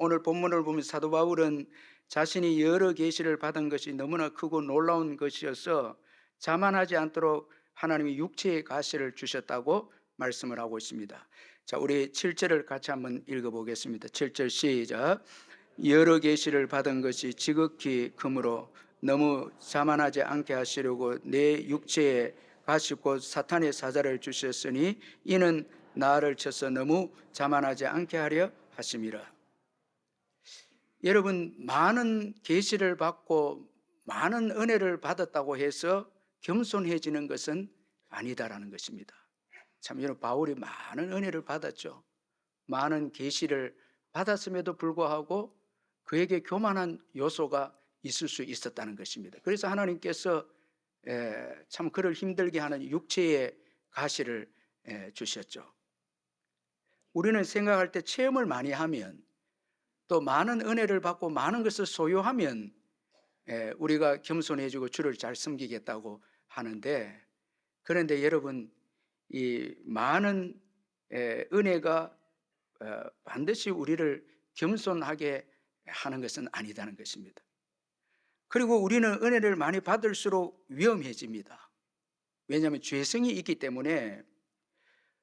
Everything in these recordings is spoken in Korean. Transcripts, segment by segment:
오늘 본문을 보면 사도 바울은 자신이 여러 계시를 받은 것이 너무나 크고 놀라운 것이어서 자만하지 않도록 하나님이 육체의 가시를 주셨다고 말씀을 하고 있습니다. 자, 우리 7절을 같이 한번 읽어보겠습니다. 7절 시작. 여러 계시를 받은 것이 지극히 크므로 너무 자만하지 않게 하시려고 내 육체에 가시 곧 사탄의 사자를 주셨으니 이는 나를 쳐서 너무 자만하지 않게 하려 하심이라. 여러분, 많은 계시를 받고 많은 은혜를 받았다고 해서 겸손해지는 것은 아니다라는 것입니다. 참, 여러분, 바울이 많은 은혜를 받았죠. 많은 계시를 받았음에도 불구하고 그에게 교만한 요소가 있을 수 있었다는 것입니다. 그래서 하나님께서 참 그를 힘들게 하는 육체의 가시를 주셨죠. 우리는 생각할 때 체험을 많이 하면, 또 많은 은혜를 받고 많은 것을 소유하면 우리가 겸손해지고 주를 잘 섬기겠다고 하는데, 그런데 여러분, 이 많은 은혜가 반드시 우리를 겸손하게 하는 것은 아니다는 것입니다. 그리고 우리는 은혜를 많이 받을수록 위험해집니다. 왜냐하면 죄성이 있기 때문에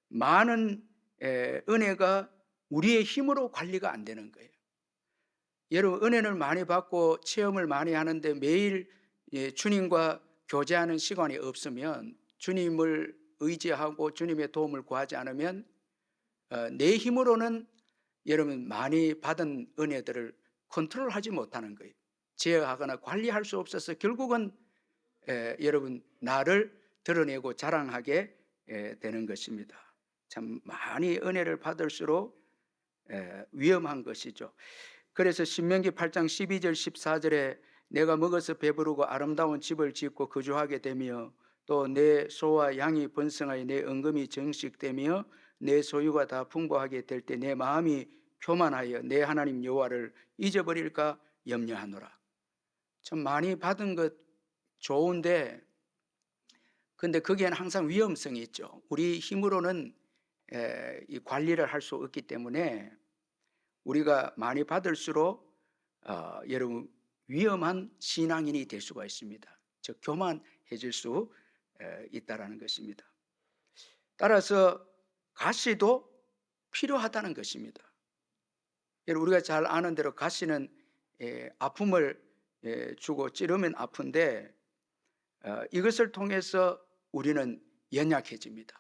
많은 은혜가 우리의 힘으로 관리가 안 되는 거예요. 여러분, 은혜를 많이 받고 체험을 많이 하는데 매일 주님과 교제하는 시간이 없으면, 주님을 의지하고 주님의 도움을 구하지 않으면 내 힘으로는 여러분 많이 받은 은혜들을 컨트롤하지 못하는 거예요. 제어하거나 관리할 수 없어서 결국은 여러분 나를 드러내고 자랑하게 되는 것입니다. 참 많이 은혜를 받을수록 위험한 것이죠. 그래서 신명기 8장 12절 14절에 내가 먹어서 배부르고 아름다운 집을 짓고 거주하게 되며 또 내 소와 양이 번성하여 내 은금이 정식되며 내 소유가 다 풍부하게 될 때 내 마음이 교만하여 내 하나님 여호와를 잊어버릴까 염려하노라. 참 많이 받은 것 좋은데, 근데 거기에는 항상 위험성이 있죠. 우리 힘으로는 이 관리를 할 수 없기 때문에 우리가 많이 받을수록 여러분 위험한 신앙인이 될 수가 있습니다. 즉 교만해질 수 있다라는 것입니다. 따라서 가시도 필요하다는 것입니다. 여러분, 우리가 잘 아는 대로 가시는 아픔을 주고 찌르면 아픈데 이것을 통해서 우리는 연약해집니다.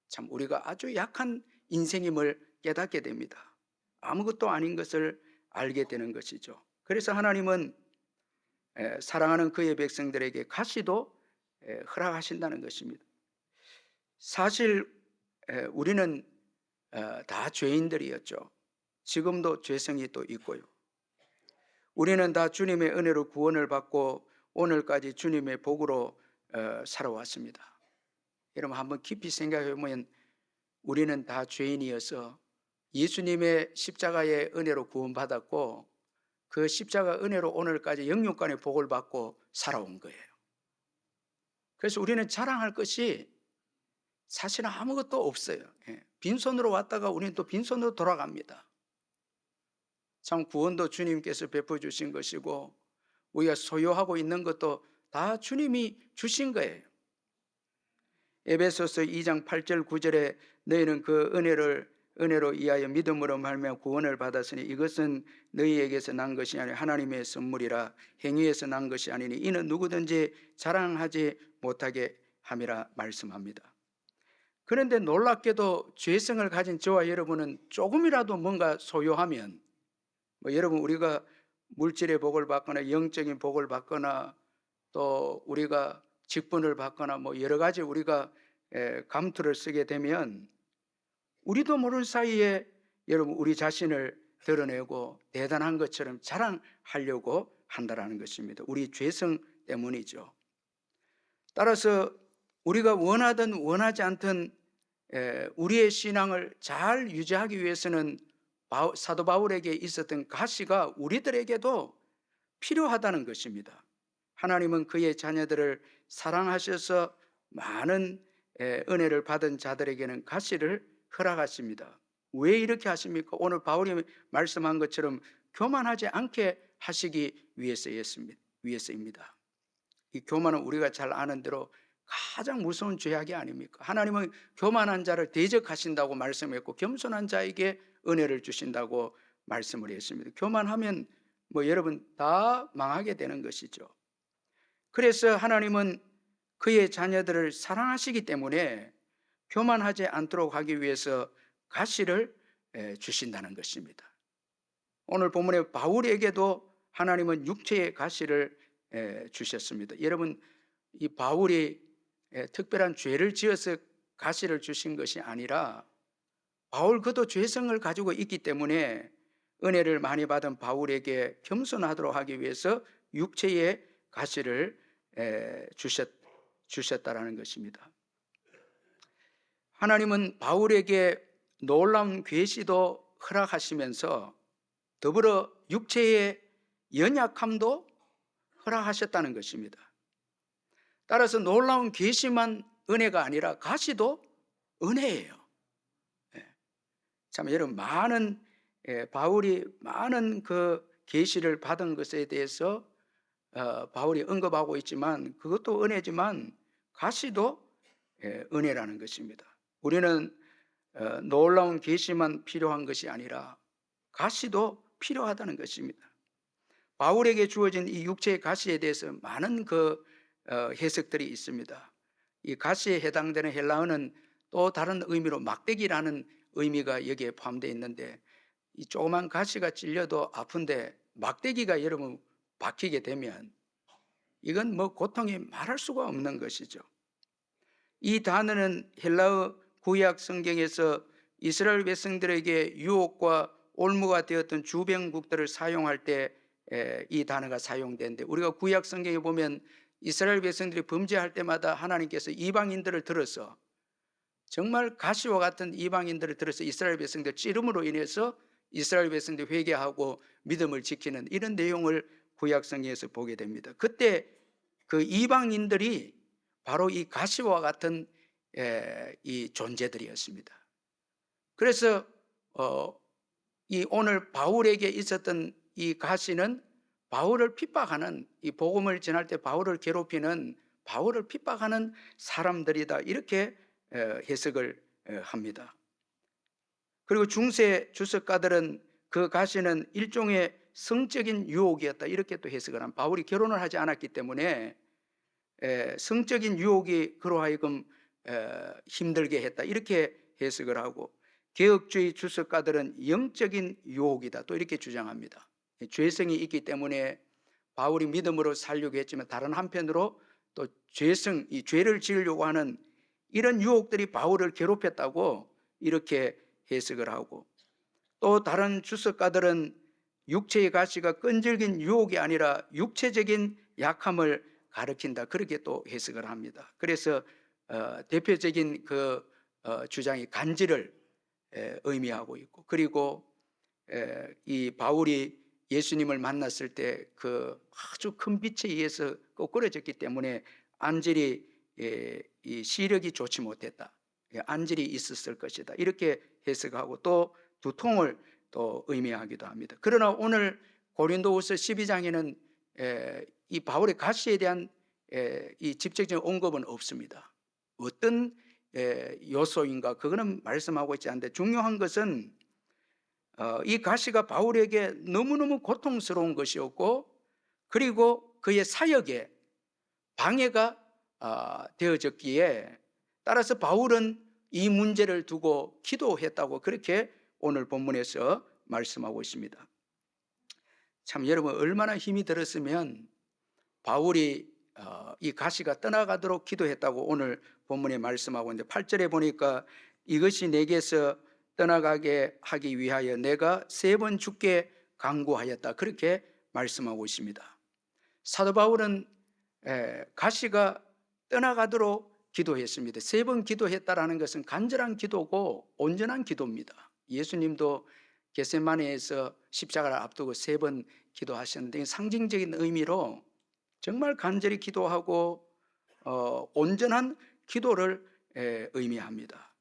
참 우리가 아주 약한 인생임을 깨닫게 됩니다. 아무것도 아닌 것을 알게 되는 것이죠. 그래서 하나님은 사랑하는 그의 백성들에게 가시도 허락하신다는 것입니다. 사실 우리는 다 죄인들이었죠. 지금도 죄성이 또 있고요. 우리는 다 주님의 은혜로 구원을 받고 오늘까지 주님의 복으로 살아왔습니다. 여러분 한번 깊이 생각해 보면 우리는 다 죄인이어서 예수님의 십자가의 은혜로 구원받았고 그 십자가 은혜로 오늘까지 영육간의 복을 받고 살아온 거예요. 그래서 우리는 자랑할 것이 사실은 아무것도 없어요. 빈손으로 왔다가 우리는 또 빈손으로 돌아갑니다. 참 구원도 주님께서 베풀어 주신 것이고 우리가 소유하고 있는 것도 다 주님이 주신 거예요. 에베소서 2장 8절 9절에 너희는 그 은혜로 이하여 믿음으로 말미암아 구원을 받았으니 이것은 너희에게서 난 것이 아니라 하나님의 선물이라 행위에서 난 것이 아니니 이는 누구든지 자랑하지 못하게 함이라 말씀합니다. 그런데 놀랍게도 죄성을 가진 저와 여러분은 조금이라도 뭔가 소유하면 여러분 우리가 물질의 복을 받거나 영적인 복을 받거나 또 우리가 직분을 받거나 여러 가지 우리가 감투를 쓰게 되면 우리도 모르는 사이에 여러분 우리 자신을 드러내고 대단한 것처럼 자랑하려고 한다는 것입니다. 우리 죄성 때문이죠. 따라서 우리가 원하든 원하지 않든 우리의 신앙을 잘 유지하기 위해서는 사도 바울에게 있었던 가시가 우리들에게도 필요하다는 것입니다. 하나님은 그의 자녀들을 사랑하셔서 많은 은혜를 받은 자들에게는 가시를 허락하십니다. 왜 이렇게 하십니까? 오늘 바울이 말씀한 것처럼 교만하지 않게 하시기 위해서입니다. 이 교만은 우리가 잘 아는 대로 가장 무서운 죄악이 아닙니까? 하나님은 교만한 자를 대적하신다고 말씀했고 겸손한 자에게 은혜를 주신다고 말씀을 했습니다. 교만하면 여러분 다 망하게 되는 것이죠. 그래서 하나님은 그의 자녀들을 사랑하시기 때문에 교만하지 않도록 하기 위해서 가시를 주신다는 것입니다. 오늘 본문에 바울에게도 하나님은 육체의 가시를 주셨습니다. 여러분, 이 바울이 특별한 죄를 지어서 가시를 주신 것이 아니라 바울 그도 죄성을 가지고 있기 때문에 은혜를 많이 받은 바울에게 겸손하도록 하기 위해서 육체의 가시를 주셨다라는 것입니다. 하나님은 바울에게 놀라운 계시도 허락하시면서 더불어 육체의 연약함도 허락하셨다는 것입니다. 따라서 놀라운 계시만 은혜가 아니라 가시도 은혜예요. 참 여러분, 바울이 많은 그 계시를 받은 것에 대해서 바울이 언급하고 있지만 그것도 은혜지만 가시도 은혜라는 것입니다. 우리는 놀라운 계시만 필요한 것이 아니라 가시도 필요하다는 것입니다. 바울에게 주어진 이 육체의 가시에 대해서 많은 해석들이 있습니다. 이 가시에 해당되는 헬라어는 또 다른 의미로 막대기라는 의미가 여기에 포함되어 있는데, 이 조그만 가시가 찔려도 아픈데 막대기가 여러분 박히게 되면 이건 고통이 말할 수가 없는 것이죠. 이 단어는 헬라어 구약 성경에서 이스라엘 백성들에게 유혹과 올무가 되었던 주변국들을 사용할 때 이 단어가 사용되는데, 우리가 구약 성경에 보면 이스라엘 백성들이 범죄할 때마다 하나님께서 이방인들을 들어서, 정말 가시와 같은 이방인들을 들어서 이스라엘 백성들 찌름으로 인해서 이스라엘 백성들이 회개하고 믿음을 지키는 이런 내용을 구약 성경에서 보게 됩니다. 그때 그 이방인들이 바로 이 가시와 같은 이 존재들이었습니다. 그래서 이 오늘 바울에게 있었던 이 가시는 바울을 핍박하는, 이 복음을 전할 때 바울을 괴롭히는, 바울을 핍박하는 사람들이다, 이렇게 해석을 합니다. 그리고 중세 주석가들은 그 가시는 일종의 성적인 유혹이었다, 이렇게 또 해석을 합니다. 바울이 결혼을 하지 않았기 때문에 성적인 유혹이 그로 하여금 힘들게 했다, 이렇게 해석을 하고, 개혁주의 주석가들은 영적인 유혹이다, 또 이렇게 주장합니다. 죄성이 있기 때문에 바울이 믿음으로 살려고 했지만 다른 한편으로 또 이 죄를 지으려고 하는 이런 유혹들이 바울을 괴롭혔다고 이렇게 해석을 하고, 또 다른 주석가들은 육체의 가시가 끈질긴 유혹이 아니라 육체적인 약함을 가리킨다, 그렇게 또 해석을 합니다. 그래서 대표적인 주장이 간지를 의미하고 있고, 그리고 이 바울이 예수님을 만났을 때 아주 큰 빛에 의해서 꼬꾸라졌기 때문에 안질이 이 시력이 좋지 못했다, 안질이 있었을 것이다, 이렇게 해석하고, 또 두통을 또 의미하기도 합니다. 그러나 오늘 고린도후서 12장에는 이 바울의 가시에 대한 이 직접적인 언급은 없습니다. 어떤 요소인가, 그거는 말씀하고 있지 않는데, 중요한 것은 이 가시가 바울에게 너무너무 고통스러운 것이었고, 그리고 그의 사역에 방해가 되어졌기에, 따라서 바울은 이 문제를 두고 기도했다고 그렇게 오늘 본문에서 말씀하고 있습니다. 참 여러분, 얼마나 힘이 들었으면 바울이 이 가시가 떠나가도록 기도했다고 오늘 본문에 말씀하고 있는데, 8절에 보니까 이것이 내게서 떠나가게 하기 위하여 내가 3번 주께 간구하였다, 그렇게 말씀하고 있습니다. 사도 바울은 가시가 떠나가도록 기도했습니다. 3번 기도했다라는 것은 간절한 기도고 온전한 기도입니다. 예수님도 겟세마네에서 십자가를 앞두고 3번 기도하셨는데, 상징적인 의미로 정말 간절히 기도하고 온전한 기도를 의미합니다.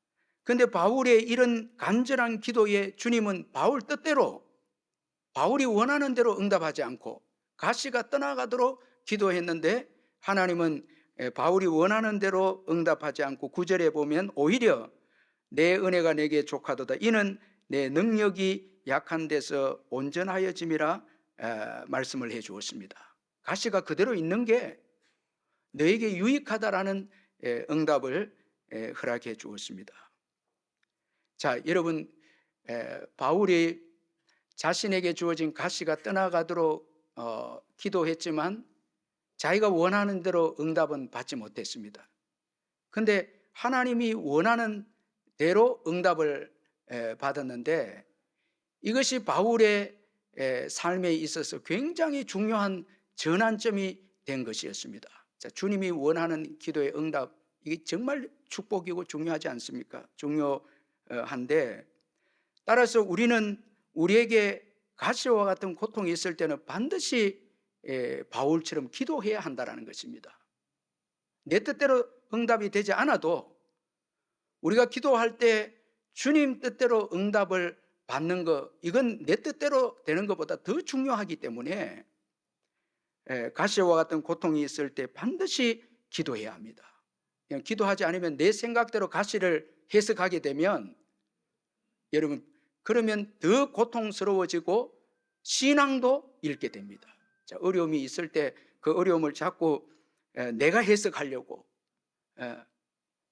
근데 바울의 이런 간절한 기도에 주님은 바울 뜻대로, 바울이 원하는 대로 응답하지 않고 가시가 떠나가도록 기도했는데, 하나님은 바울이 원하는 대로 응답하지 않고 9절에 보면 오히려 내 은혜가 내게 족하도다, 이는 내 능력이 약한 데서 온전하여짐이라 말씀을 해 주었습니다. 가시가 그대로 있는 게 너에게 유익하다라는 응답을 허락해 주었습니다. 자, 여러분, 바울이 자신에게 주어진 가시가 떠나가도록 기도했지만 자기가 원하는 대로 응답은 받지 못했습니다. 근데 하나님이 원하는 대로 응답을 받았는데, 이것이 바울의 삶에 있어서 굉장히 중요한 전환점이 된 것이었습니다. 자, 주님이 원하는 기도의 응답, 이게 정말 축복이고 중요하지 않습니까? 중요한데, 따라서 우리는 우리에게 가시와 같은 고통이 있을 때는 반드시 바울처럼 기도해야 한다는 것입니다. 내 뜻대로 응답이 되지 않아도 우리가 기도할 때 주님 뜻대로 응답을 받는 것, 이건 내 뜻대로 되는 것보다 더 중요하기 때문에 가시와 같은 고통이 있을 때 반드시 기도해야 합니다. 그냥 기도하지 않으면 내 생각대로 가시를 해석하게 되면, 여러분, 그러면 더 고통스러워지고 신앙도 잃게 됩니다. 자, 어려움이 있을 때 그 어려움을 자꾸 내가 해석하려고,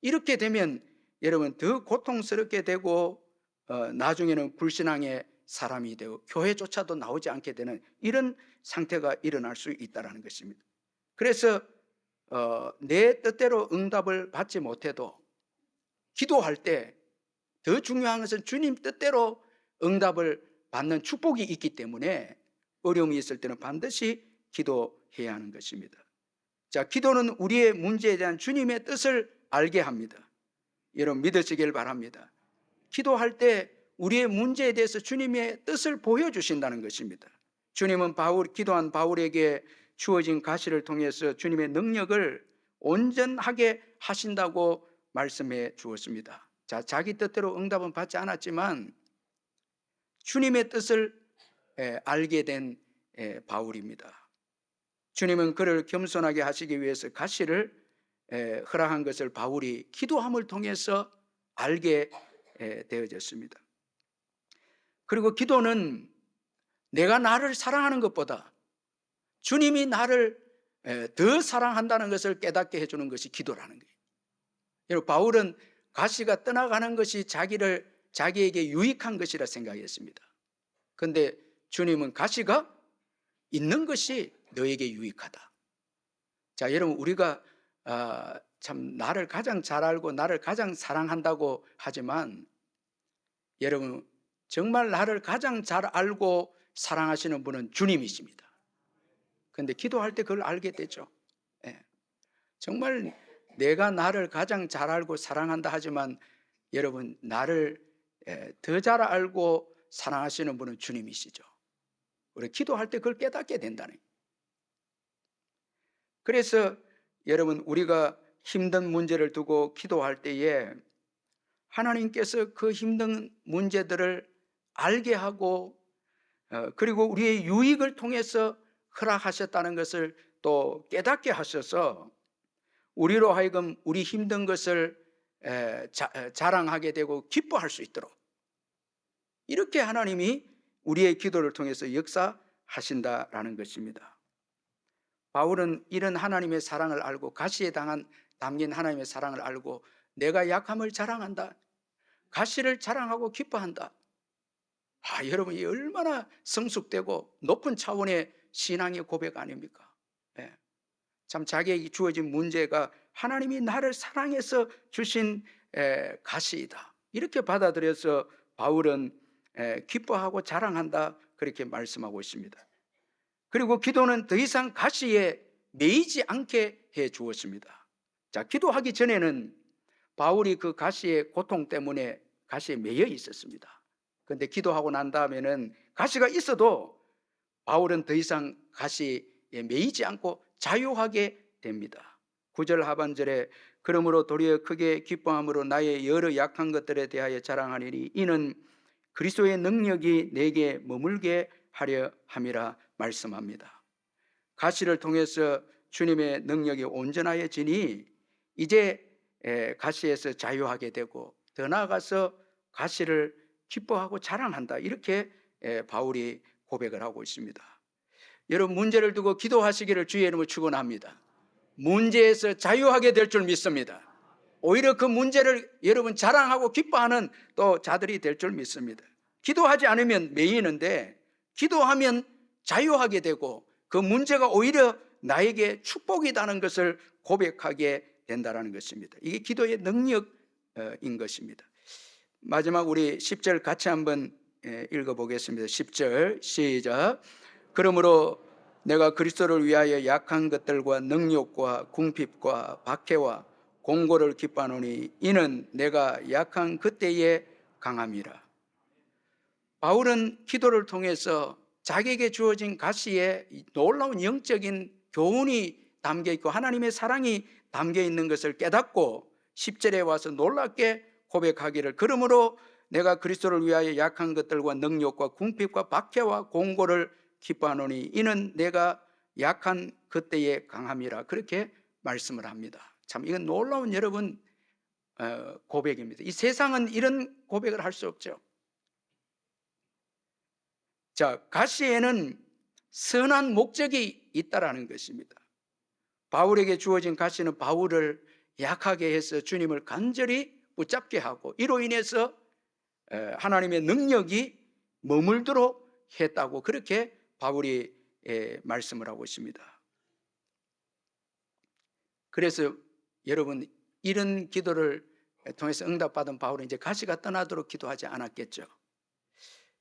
이렇게 되면 여러분 더 고통스럽게 되고 나중에는 불신앙의 사람이 되고 교회조차도 나오지 않게 되는 이런 상태가 일어날 수 있다는 것입니다. 그래서 내 뜻대로 응답을 받지 못해도 기도할 때 더 중요한 것은 주님 뜻대로 응답을 받는 축복이 있기 때문에 어려움이 있을 때는 반드시 기도해야 하는 것입니다. 자, 기도는 우리의 문제에 대한 주님의 뜻을 알게 합니다. 여러분 믿으시길 바랍니다. 기도할 때 우리의 문제에 대해서 주님의 뜻을 보여주신다는 것입니다. 주님은 기도한 바울에게 주어진 가시를 통해서 주님의 능력을 온전하게 하신다고 말씀해 주었습니다. 자, 자기 뜻대로 응답은 받지 않았지만 주님의 뜻을 알게 된 바울입니다. 주님은 그를 겸손하게 하시기 위해서 가시를 허락한 것을 바울이 기도함을 통해서 알게 되어졌습니다. 그리고 기도는 내가 나를 사랑하는 것보다 주님이 나를 더 사랑한다는 것을 깨닫게 해주는 것이 기도라는 거예요. 여러분, 바울은 가시가 떠나가는 것이 자기에게 유익한 것이라 생각했습니다. 그런데 주님은 가시가 있는 것이 너에게 유익하다. 자, 여러분, 우리가 참 나를 가장 잘 알고 나를 가장 사랑한다고 하지만, 여러분, 정말 나를 가장 잘 알고 사랑하시는 분은 주님이십니다. 그런데 기도할 때 그걸 알게 되죠. 정말 내가 나를 가장 잘 알고 사랑한다 하지만, 여러분, 나를 더 잘 알고 사랑하시는 분은 주님이시죠. 우리 기도할 때 그걸 깨닫게 된다는 거예요. 그래서 여러분, 우리가 힘든 문제를 두고 기도할 때에 하나님께서 그 힘든 문제들을 알게 하고 그리고 우리의 유익을 통해서 허락하셨다는 것을 또 깨닫게 하셔서 우리로 하여금 우리 힘든 것을 자랑하게 되고 기뻐할 수 있도록, 이렇게 하나님이 우리의 기도를 통해서 역사하신다라는 것입니다. 바울은 이런 하나님의 사랑을 알고 가시에 담긴 하나님의 사랑을 알고 내가 약함을 자랑한다, 가시를 자랑하고 기뻐한다. 여러분, 이 얼마나 성숙되고 높은 차원의 신앙의 고백 아닙니까? 참 자기에게 주어진 문제가 하나님이 나를 사랑해서 주신 가시이다, 이렇게 받아들여서 바울은 기뻐하고 자랑한다, 그렇게 말씀하고 있습니다. 그리고 기도는 더 이상 가시에 매이지 않게 해 주었습니다. 자, 기도하기 전에는 바울이 그 가시의 고통 때문에 가시에 매여 있었습니다. 그런데 기도하고 난 다음에는 가시가 있어도 바울은 더 이상 가시에 매이지 않고 자유하게 됩니다. 9절 하반절에 그러므로 도리어 크게 기뻐함으로 나의 여러 약한 것들에 대하여 자랑하리니 이는 그리스도의 능력이 내게 머물게 하려 함이라 말씀합니다. 가시를 통해서 주님의 능력이 온전하여지니 이제 가시에서 자유하게 되고 더 나아가서 가시를 기뻐하고 자랑한다, 이렇게 바울이 고백을 하고 있습니다. 여러분, 문제를 두고 기도하시기를 주의 이름으로 축원합니다. 문제에서 자유하게 될 줄 믿습니다. 오히려 그 문제를 여러분 자랑하고 기뻐하는 또 자들이 될 줄 믿습니다. 기도하지 않으면 매이는데 기도하면 자유하게 되고 그 문제가 오히려 나에게 축복이라는 것을 고백하게 된다는 것입니다. 이게 기도의 능력인 것입니다. 마지막 우리 10절 같이 한번 읽어보겠습니다. 10절 시작. 그러므로 내가 그리스도를 위하여 약한 것들과 능욕과 궁핍과 박해와 공고를 기뻐하노니 이는 내가 약한 그때에 강함이라. 바울은 기도를 통해서 자기에게 주어진 가시에 놀라운 영적인 교훈이 담겨 있고 하나님의 사랑이 담겨 있는 것을 깨닫고 10절에 와서 놀랍게 고백하기를, 그러므로 내가 그리스도를 위하여 약한 것들과 능욕과 궁핍과 박해와 공고를 기뻐하노니 이는 내가 약한 그때에 강함이라, 그렇게 말씀을 합니다. 참 이건 놀라운 여러분 고백입니다. 이 세상은 이런 고백을 할 수 없죠. 자, 가시에는 선한 목적이 있다라는 것입니다. 바울에게 주어진 가시는 바울을 약하게 해서 주님을 간절히 붙잡게 하고 이로 인해서 하나님의 능력이 머물도록 했다고, 그렇게 바울이 말씀을 하고 있습니다. 그래서 여러분, 이런 기도를 통해서 응답받은 바울은 이제 가시가 떠나도록 기도하지 않았겠죠.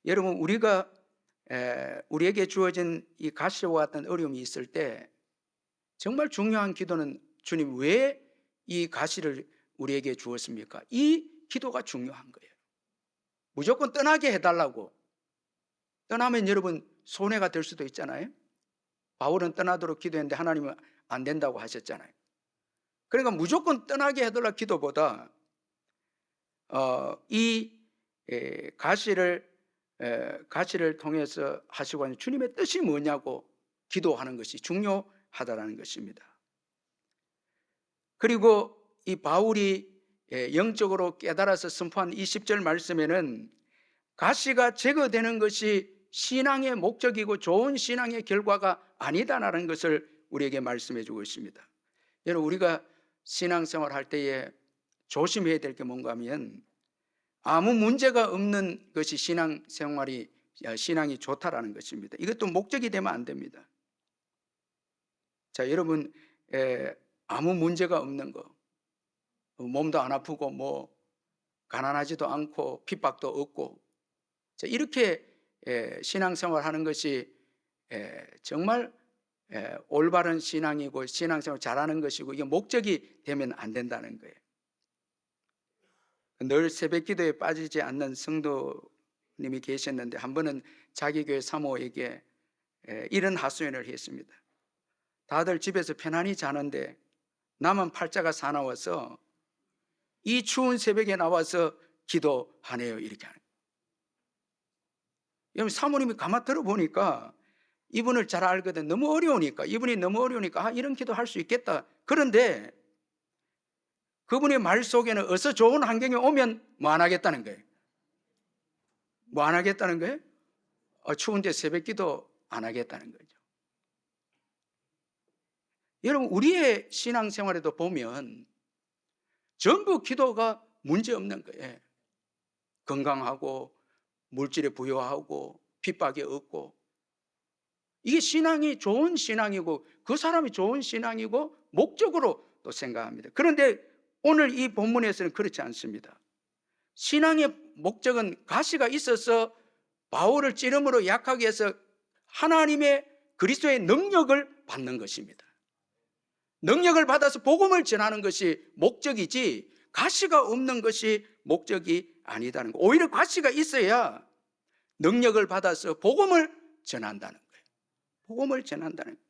여러분, 우리가 우리에게 주어진 이 가시와 같은 어려움이 있을 때 정말 중요한 기도는 주님 왜 이 가시를 우리에게 주었습니까? 이 기도가 중요한 거예요. 무조건 떠나게 해달라고, 떠나면 여러분 손해가 될 수도 있잖아요. 바울은 떠나도록 기도했는데 하나님은 안 된다고 하셨잖아요. 그러니까 무조건 떠나게 해달라 기도보다 이 가시를 통해서 하시고 하는 주님의 뜻이 뭐냐고 기도하는 것이 중요하다는 것입니다. 그리고 이 바울이 영적으로 깨달아서 선포한 20절 말씀에는 가시가 제거되는 것이 신앙의 목적이고 좋은 신앙의 결과가 아니다라는 것을 우리에게 말씀해 주고 있습니다. 여러분, 우리가 신앙생활 할 때에 조심해야 될 게 뭔가 하면 아무 문제가 없는 것이 신앙이 좋다라는 것입니다. 이것도 목적이 되면 안 됩니다. 자, 여러분, 아무 문제가 없는 거, 몸도 안 아프고 뭐 가난하지도 않고 핍박도 없고, 자, 이렇게 신앙생활 하는 것이 정말 올바른 신앙이고 신앙생활 잘하는 것이고 이게 목적이 되면 안 된다는 거예요. 늘 새벽 기도에 빠지지 않는 성도님이 계셨는데 한 번은 자기 교회 사모에게 이런 하소연을 했습니다. 다들 집에서 편안히 자는데 나만 팔자가 사나워서 이 추운 새벽에 나와서 기도하네요, 이렇게 하는. 여러분, 사모님이 가만 들어보니까 이분을 잘 알거든. 너무 어려우니까, 이분이 너무 어려우니까 이런 기도 할 수 있겠다. 그런데 그분의 말 속에는 어서 좋은 환경에 오면 뭐 안 하겠다는 거예요. 뭐 안 하겠다는 거예요? 추운데 새벽 기도 안 하겠다는 거죠. 여러분, 우리의 신앙생활에도 보면 전부 기도가 문제 없는 거예요. 건강하고 물질에 부여하고 핍박이 없고, 이게 신앙이 좋은 신앙이고 그 사람이 좋은 신앙이고 목적으로 또 생각합니다. 그런데 오늘 이 본문에서는 그렇지 않습니다. 신앙의 목적은 가시가 있어서 바울을 찌름으로 약하게 해서 하나님의 그리스도의 능력을 받는 것입니다. 능력을 받아서 복음을 전하는 것이 목적이지 가시가 없는 것이 목적이 아니다는 거예요. 오히려 가시가 있어야 능력을 받아서 복음을 전한다는 거예요. 복음을 전한다는 거예요.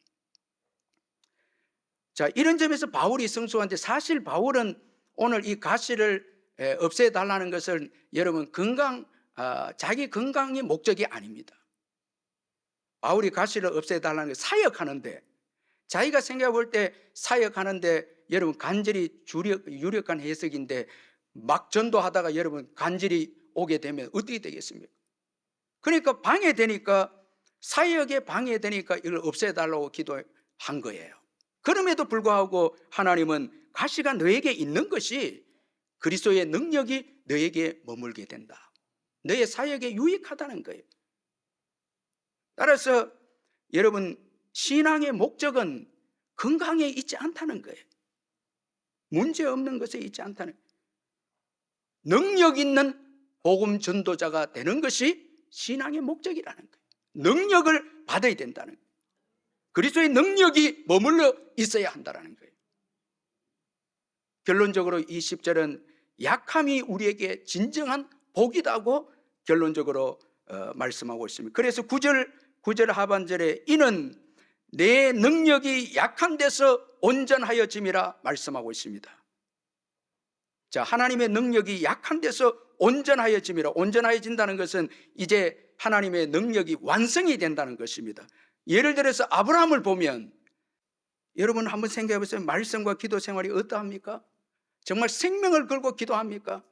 자, 이런 점에서 바울이 성숙한데, 사실 바울은 오늘 이 가시를 없애달라는 것을 여러분 자기 건강이 목적이 아닙니다. 바울이 가시를 없애달라는 게 사역하는데, 자기가 생각해 볼 때 사역하는데 여러분 간절히 유력한 해석인데, 막 전도하다가 여러분 간절히 오게 되면 어떻게 되겠습니까? 그러니까 방해되니까, 사역에 방해되니까 이걸 없애달라고 기도한 거예요. 그럼에도 불구하고 하나님은 가시가 너에게 있는 것이 그리스도의 능력이 너에게 머물게 된다, 너의 사역에 유익하다는 거예요. 따라서 여러분, 신앙의 목적은 건강에 있지 않다는 거예요. 문제없는 것에 있지 않다는 거예요. 능력 있는 복음 전도자가 되는 것이 신앙의 목적이라는 거예요. 능력을 받아야 된다는 거예요. 그리스도의 능력이 머물러 있어야 한다는 거예요. 결론적으로 이 10절은 약함이 우리에게 진정한 복이라고 결론적으로 말씀하고 있습니다. 그래서 9절 하반절에 이는 내 능력이 약한 데서 온전하여짐이라 말씀하고 있습니다. 자, 하나님의 능력이 약한 데서 온전하여짐이라. 온전하여진다는 것은 이제 하나님의 능력이 완성이 된다는 것입니다. 예를 들어서 아브라함을 보면, 여러분 한번 생각해 보세요. 말씀과 기도 생활이 어떠합니까? 정말 생명을 걸고 기도합니까?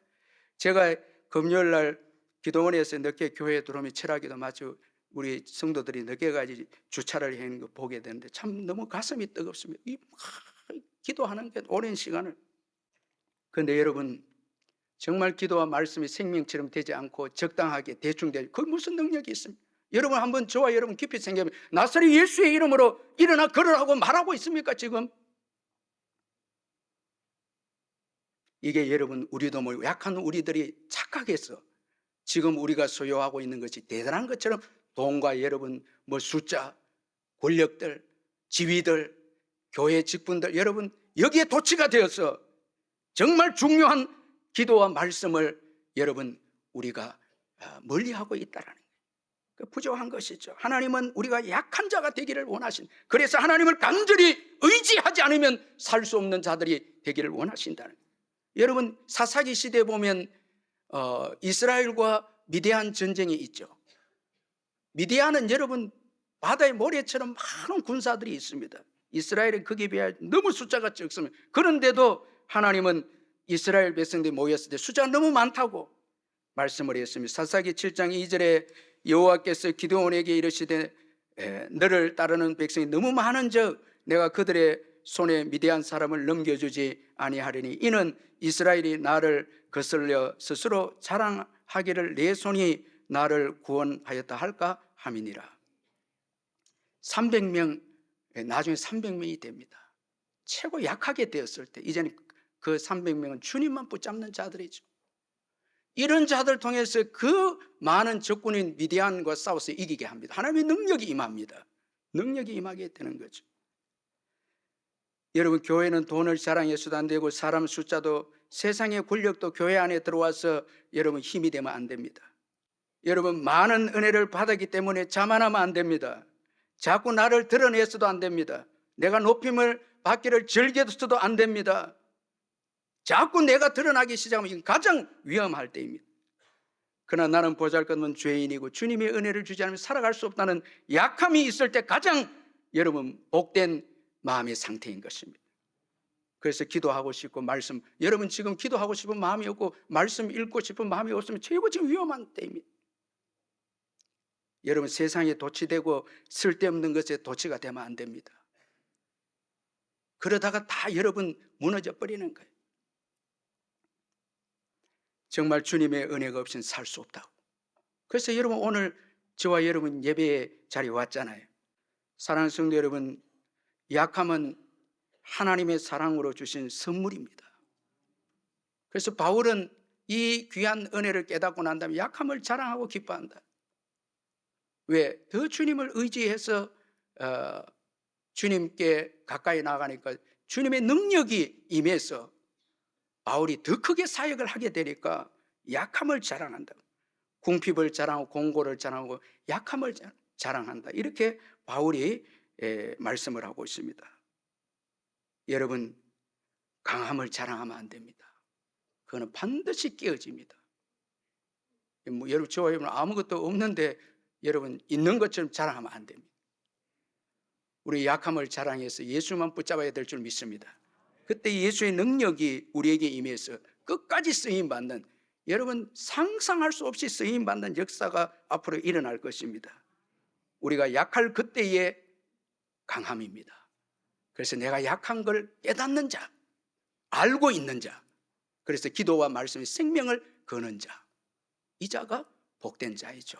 제가 금요일 날 기도원에서 늦게 교회에 들어오면 철학기도 마치 우리 성도들이 늦게까지 주차를 하는 거 보게 되는데 참 너무 가슴이 뜨겁습니다. 기도하는 게 오랜 시간을. 그런데 여러분, 정말 기도와 말씀이 생명처럼 되지 않고 적당하게 대충 되지, 그 무슨 능력이 있습니까? 여러분 한번 저와 여러분 깊이 생각하면, 나사렛 예수의 이름으로 일어나 걸으라고 말하고 있습니까 지금? 이게 여러분, 우리도 뭐 약한 우리들이 착각해서 지금 우리가 소유하고 있는 것이 대단한 것처럼 돈과 여러분 뭐 숫자, 권력들, 지위들, 교회 직분들, 여러분 여기에 도취가 되어서 정말 중요한 기도와 말씀을 여러분 우리가 멀리하고 있다라는 거예요. 부족한 것이죠. 하나님은 우리가 약한 자가 되기를 원하신, 그래서 하나님을 간절히 의지하지 않으면 살 수 없는 자들이 되기를 원하신다는 거예요. 여러분 사사기 시대에 보면 이스라엘과 미디안 전쟁이 있죠. 미디안은 여러분 바다의 모래처럼 많은 군사들이 있습니다. 이스라엘은 거기에 비해 너무 숫자가 적습니다. 그런데도 하나님은 이스라엘 백성들이 모였을 때 숫자가 너무 많다고 말씀을 했습니다. 사사기 7장 2절에 여호와께서 기드온에게 이르시되 너를 따르는 백성이 너무 많은즉 내가 그들의 손에 미디안 사람을 넘겨주지 아니하리니 이는 이스라엘이 나를 거슬려 스스로 자랑하기를 내 손이 나를 구원하였다 할까 함이니라. 300명, 나중에 300명이 됩니다. 최고 약하게 되었을 때 이제는 그 300명은 주님만 붙잡는 자들이죠. 이런 자들 통해서 그 많은 적군인 미디안과 싸워서 이기게 합니다. 하나님의 능력이 임합니다. 능력이 임하게 되는 거죠. 여러분, 교회는 돈을 자랑의 수단 되고 사람 숫자도 세상의 권력도 교회 안에 들어와서 여러분 힘이 되면 안 됩니다. 여러분 많은 은혜를 받았기 때문에 자만하면 안 됩니다. 자꾸 나를 드러내서도 안 됩니다. 내가 높임을 받기를 즐겨서도 안 됩니다. 자꾸 내가 드러나기 시작하면 이건 가장 위험할 때입니다. 그러나 나는 보잘것없는 죄인이고 주님의 은혜를 주지 않으면 살아갈 수 없다는 약함이 있을 때 가장 여러분 복된 마음의 상태인 것입니다. 그래서 기도하고 싶고 말씀, 여러분 지금 기도하고 싶은 마음이 없고 말씀 읽고 싶은 마음이 없으면 최고 지금 위험한 때입니다. 여러분 세상에 도취되고 쓸데없는 것에 도취가 되면 안 됩니다. 그러다가 다 여러분 무너져 버리는 거예요. 정말 주님의 은혜가 없이는 살 수 없다고. 그래서 여러분 오늘 저와 여러분 예배의 자리에 왔잖아요. 사랑하는 성도 여러분, 약함은 하나님의 사랑으로 주신 선물입니다. 그래서 바울은 이 귀한 은혜를 깨닫고 난 다음에 약함을 자랑하고 기뻐한다. 왜? 더 주님을 의지해서 주님께 가까이 나가니까 주님의 능력이 임해서 바울이 더 크게 사역을 하게 되니까 약함을 자랑한다. 궁핍을 자랑하고 공고를 자랑하고 약함을 자랑한다. 이렇게 바울이 말씀을 하고 있습니다. 여러분, 강함을 자랑하면 안 됩니다. 그거는 반드시 깨어집니다. 여러분, 저와 여러분 아무것도 없는데 여러분 있는 것처럼 자랑하면 안 됩니다. 우리 약함을 자랑해서 예수만 붙잡아야 될 줄 믿습니다. 그때 예수의 능력이 우리에게 임해서 끝까지 쓰임받는, 여러분 상상할 수 없이 쓰임받는 역사가 앞으로 일어날 것입니다. 우리가 약할 그때의 강함입니다. 그래서 내가 약한 걸 깨닫는 자, 알고 있는 자, 그래서 기도와 말씀의 생명을 거는 자, 이 자가 복된 자이죠.